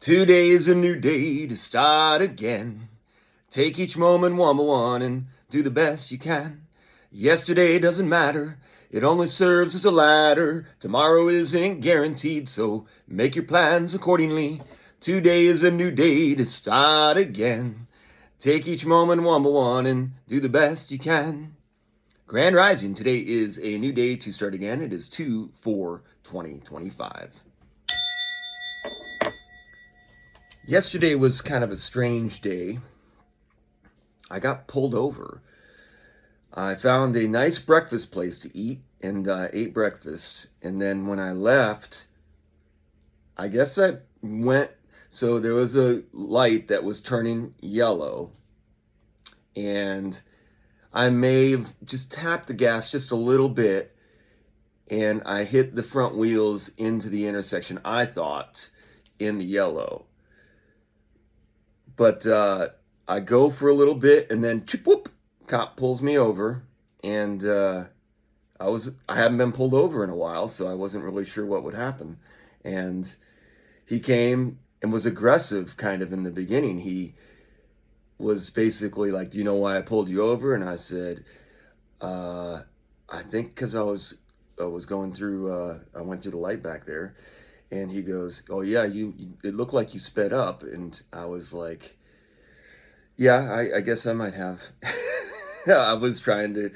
Today is a new day to start again. Take each moment one by one and do the best you can. Yesterday doesn't matter, it only serves as a ladder. Tomorrow isn't guaranteed, so make your plans accordingly. Today is a new day to start again. Take each moment one by one and do the best you can. Grand Rising, today is a new day to start again. It is 2/4/2025. Yesterday was kind of a strange day. I got pulled over. I found a nice breakfast place to eat and ate breakfast. And then when I left, I guess I went, so there was a light that was turning yellow. And I may have just tapped the gas just a little bit. And I hit the front wheels into the intersection, I thought, in the yellow. But I go for a little bit, and then chip whoop, cop pulls me over, and I hadn't been pulled over in a while, so I wasn't really sure what would happen. And he came and was aggressive kind of in the beginning. He was basically like, "Do you know why I pulled you over?" And I said, "I think because I was going through. I went through the light back there." And he goes, "Oh yeah, it looked like you sped up." And I was like, "Yeah, I guess I might have." I was trying to.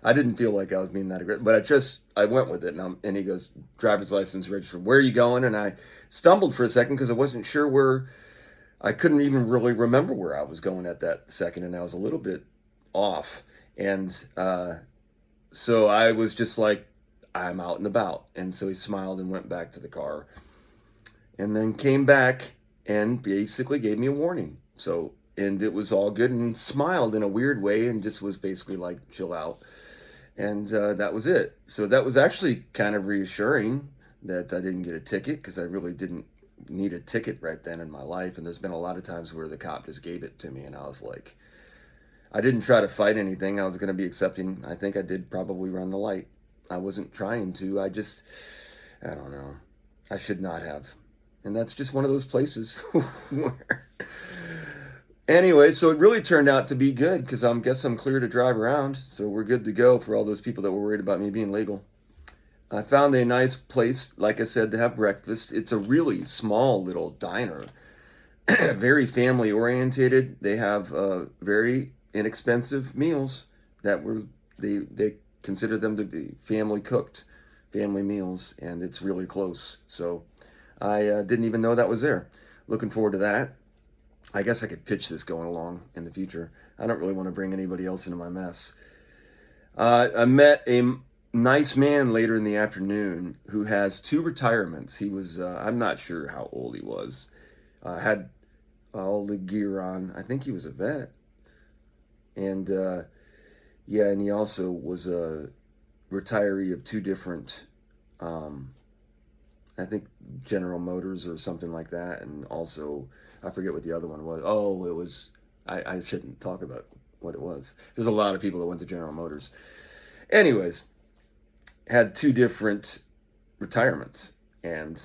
I didn't feel like I was being that aggressive, but I went with it. And he goes, "Driver's license registered. Where are you going?" And I stumbled for a second because I wasn't sure where. I couldn't even really remember where I was going at that second, and I was a little bit off. And so I was just like, "I'm out and about." And so he smiled and went back to the car and then came back and basically gave me a warning. So, and it was all good, and smiled in a weird way and just was basically like, "Chill out." And that was it. So that was actually kind of reassuring that I didn't get a ticket, because I really didn't need a ticket right then in my life. And there's been a lot of times where the cop just gave it to me, and I was like, I didn't try to fight anything. I was going to be accepting. I think I did probably run the light. I wasn't trying to. I don't know. I should not have. And that's just one of those places where... Anyway, so it really turned out to be good, because I guess I'm clear to drive around. So we're good to go for all those people that were worried about me being legal. I found a nice place, like I said, to have breakfast. It's a really small little diner. Very family orientated. They have very inexpensive meals that they consider them to be family cooked, family meals, and it's really close. So I didn't even know that was there. Looking forward to that. I guess I could pitch this going along in the future. I don't really want to bring anybody else into my mess. I met a nice man later in the afternoon who has 2 retirements. He was, I'm not sure how old he was, had all the gear on. I think he was a vet. And yeah, and he also was a retiree of 2 different, I think General Motors or something like that. And also, I forget what the other one was. Oh, it was, I shouldn't talk about what it was. There's a lot of people that went to General Motors. Anyways, had 2 different retirements, and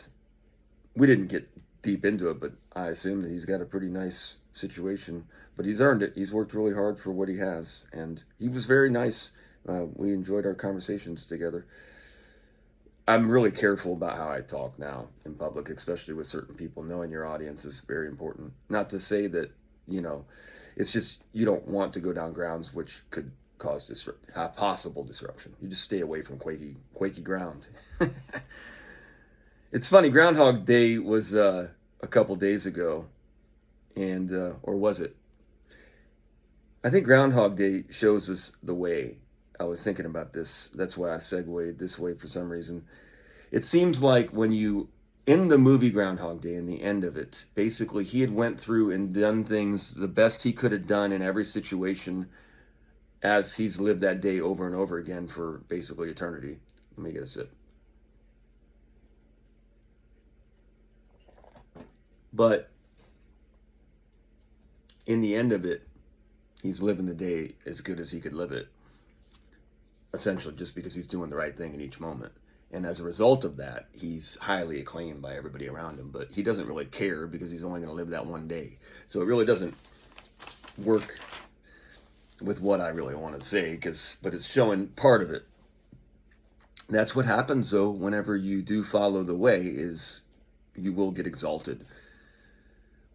we didn't get deep into it, but I assume that he's got a pretty nice situation. But he's earned it. He's worked really hard for what he has, and he was very nice. We enjoyed our conversations together. I'm really careful about how I talk now in public, especially with certain people. Knowing your audience is very important. Not to say that, it's just you don't want to go down grounds which could cause possible disruption. You just stay away from quaky ground. It's funny, Groundhog Day was a couple days ago, and or was it? I think Groundhog Day shows us the way. I was thinking about this. That's why I segued this way for some reason. It seems like when you, in the movie Groundhog Day, in the end of it, basically he had went through and done things the best he could have done in every situation, as he's lived that day over and over again for basically eternity. Let me get a sip. But in the end of it, he's living the day as good as he could live it, essentially, just because he's doing the right thing in each moment. And as a result of that, he's highly acclaimed by everybody around him. But he doesn't really care because he's only going to live that one day. So it really doesn't work with what I really want to say, but it's showing part of it. That's what happens, though, whenever you do follow the way, is you will get exalted.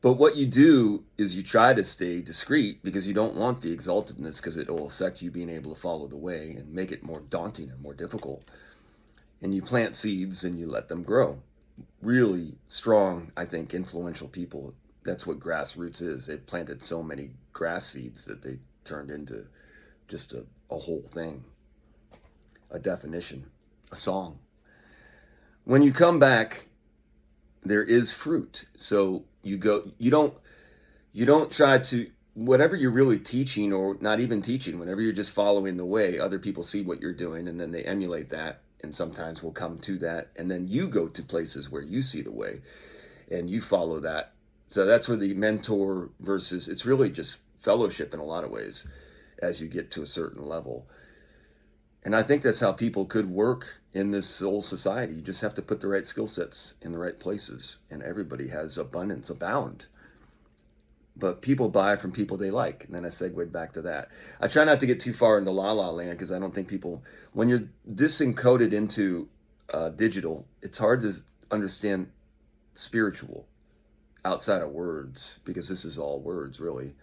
But what you do is you try to stay discreet because you don't want the exaltedness, because it will affect you being able to follow the way and make it more daunting and more difficult. And you plant seeds and you let them grow. Really strong, I think, influential people. That's what grassroots is. They planted so many grass seeds that they turned into just a whole thing, a definition, a song. When you come back, there is fruit. So you don't try to, whatever you're really teaching or not even teaching, whenever you're just following the way, other people see what you're doing and then they emulate that, and sometimes will come to that, and then you go to places where you see the way and you follow that. So that's where the mentor versus, it's really just fellowship in a lot of ways as you get to a certain level. And I think that's how people could work in this whole society. You just have to put the right skill sets in the right places, and everybody has abundance, abound. But people buy from people they like. And then I segued back to that. I try not to get too far into la la land, because I don't think people, when you're this encoded into digital, it's hard to understand spiritual outside of words, because this is all words, really.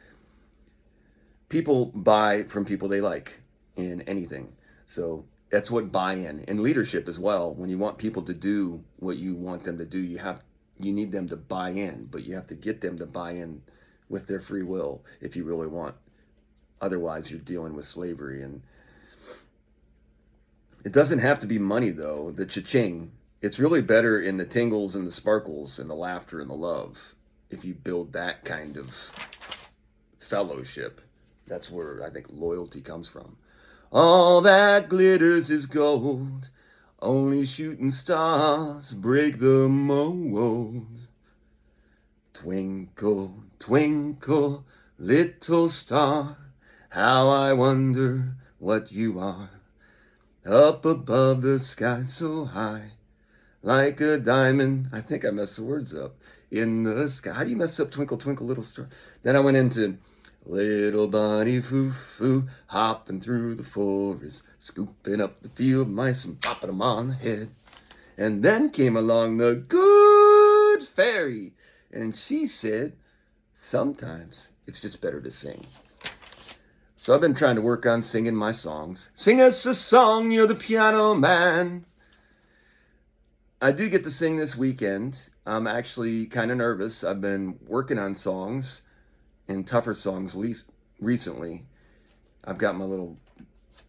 People buy from people they like in anything. So that's what buy-in. In leadership as well, when you want people to do what you want them to do, you need them to buy in, but you have to get them to buy in with their free will if you really want. Otherwise, you're dealing with slavery. And it doesn't have to be money, though. The cha-ching, it's really better in the tingles and the sparkles and the laughter and the love. If you build that kind of fellowship, that's where I think loyalty comes from. All that glitters is gold. Only shooting stars break the mold. Twinkle, twinkle, little star, how I wonder what you are. Up above the sky so high, like a diamond. I think I messed the words up. In the sky. How do you mess up twinkle, twinkle, little star? Then I went into little bunny foo-foo, hopping through the forest, scooping up the field mice and popping them on the head. And then came along the good fairy, and she said, sometimes it's just better to sing. So I've been trying to work on singing my songs. Sing us a song, you're the piano man. I do get to sing this weekend. I'm actually kind of nervous. I've been working on songs and tougher songs recently. I've got my little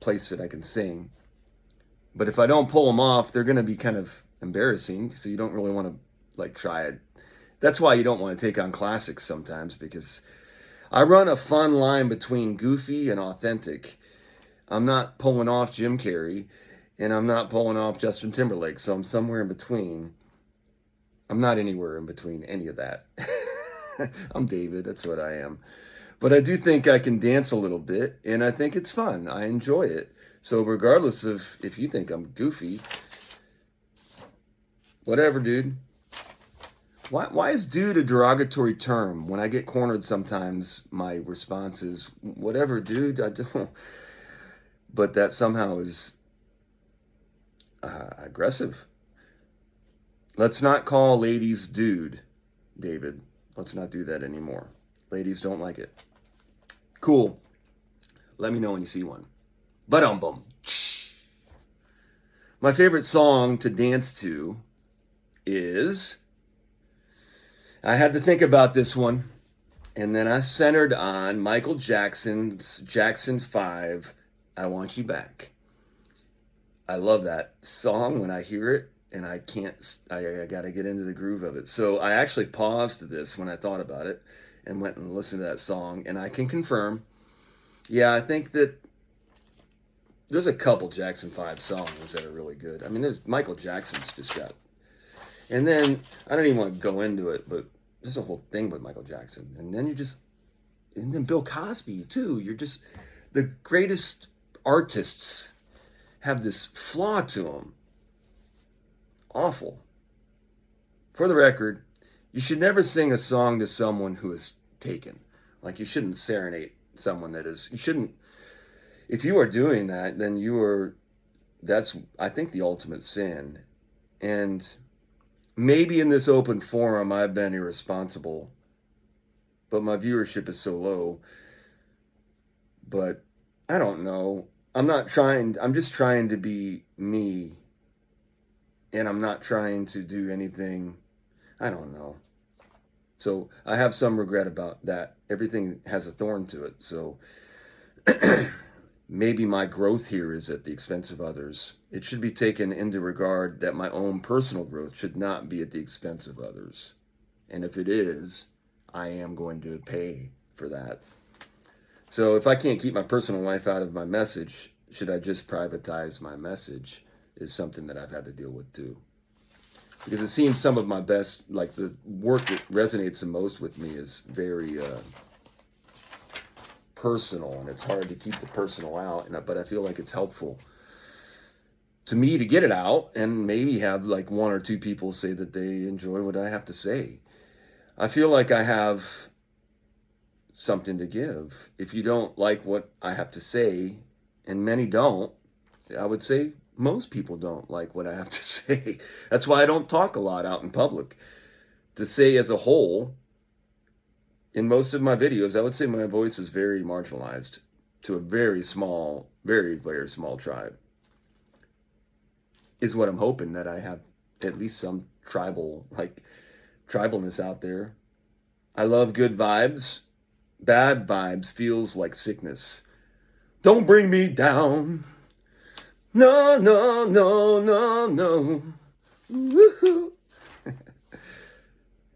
place that I can sing. But if I don't pull them off, they're going to be kind of embarrassing. So you don't really want to try it. That's why you don't want to take on classics sometimes, because I run a fun line between goofy and authentic. I'm not pulling off Jim Carrey, and I'm not pulling off Justin Timberlake. So I'm somewhere in between. I'm not anywhere in between any of that. I'm David, that's what I am. But I do think I can dance a little bit, and I think it's fun. I enjoy it. So regardless of if you think I'm goofy, whatever, dude. Why is dude a derogatory term? When I get cornered sometimes, my response is, whatever, dude, I don't. But that somehow is aggressive. Let's not call ladies dude, David. Let's not do that anymore. Ladies don't like it. Cool. Let me know when you see one. Ba-dum-bum. My favorite song to dance to is... I had to think about this one, and then I centered on Michael Jackson's Jackson 5, I Want You Back. I love that song when I hear it, and I got to get into the groove of it. So I actually paused this when I thought about it and went and listened to that song, and I can confirm, yeah, I think that there's a couple Jackson 5 songs that are really good. I mean, there's Michael Jackson's just got, and then I don't even want to go into it, but there's a whole thing with Michael Jackson. And then and then Bill Cosby too. You're just, the greatest artists have this flaw to them. awful. For the record, you should never sing a song to someone who is taken. Like, you shouldn't serenade someone that is, you shouldn't, if you are doing that, then that's, I think, the ultimate sin. And maybe in this open forum, I've been irresponsible, but my viewership is so low. But I don't know. I'm just trying to be me. And I'm not trying to do anything, I don't know. So I have some regret about that. Everything has a thorn to it. So maybe my growth here is at the expense of others. It should be taken into regard that my own personal growth should not be at the expense of others. And if it is, I am going to pay for that. So if I can't keep my personal life out of my message, should I just privatize my message is something that I've had to deal with too. Because it seems some of my best, like the work that resonates the most with me is very personal, and it's hard to keep the personal out, but I feel like it's helpful to me to get it out and maybe have like one or two people say that they enjoy what I have to say. I feel like I have something to give. If you don't like what I have to say, and many don't, I would say most people don't like what I have to say. That's why I don't talk a lot out in public. To say as a whole, in most of my videos, I would say my voice is very marginalized to a very small, very, very small tribe. Is what I'm hoping, that I have at least some tribalness out there. I love good vibes. Bad vibes feels like sickness. Don't bring me down. No, no, no, no, no. Woo-hoo.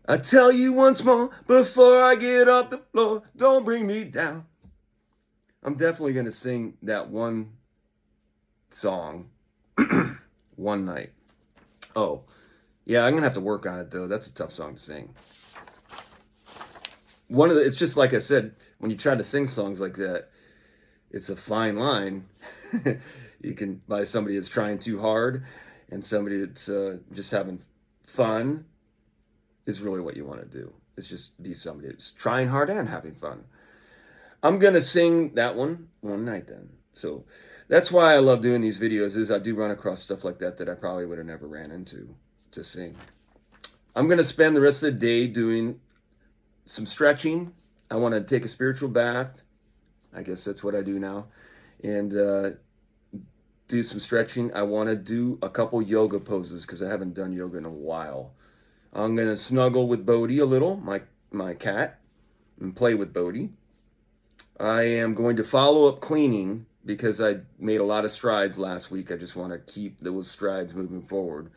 I tell you once more before I get off the floor, don't bring me down. I'm definitely going to sing that one song one night. Oh, yeah, I'm going to have to work on it, though. That's a tough song to sing. It's just like I said, when you try to sing songs like that, it's a fine line. You can, by somebody that's trying too hard and somebody that's just having fun is really what you want to do. It's just be somebody that's trying hard and having fun. I'm going to sing that one night then. So that's why I love doing these videos, is I do run across stuff like that I probably would have never ran into to sing. I'm going to spend the rest of the day doing some stretching. I want to take a spiritual bath. I guess that's what I do now. And do some stretching. I want to do a couple yoga poses because I haven't done yoga in a while. I'm going to snuggle with Bodhi a little, my cat, and play with Bodhi. I am going to follow up cleaning because I made a lot of strides last week. I just want to keep those strides moving forward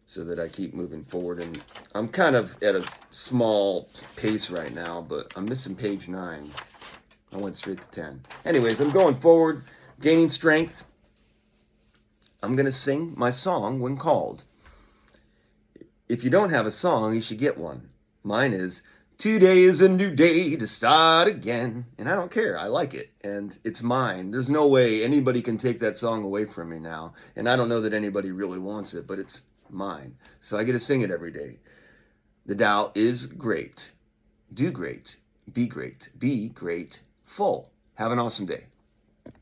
so that I keep moving forward. And I'm kind of at a small pace right now, but I'm missing page 9. I went straight to 10. Anyways, I'm going forward, gaining strength. I'm going to sing my song when called. If you don't have a song, you should get one. Mine is, today is a new day to start again. And I don't care. I like it. And it's mine. There's no way anybody can take that song away from me now. And I don't know that anybody really wants it, but it's mine. So I get to sing it every day. The Tao is great. Do great. Be great. Be great. Full. Have an awesome day.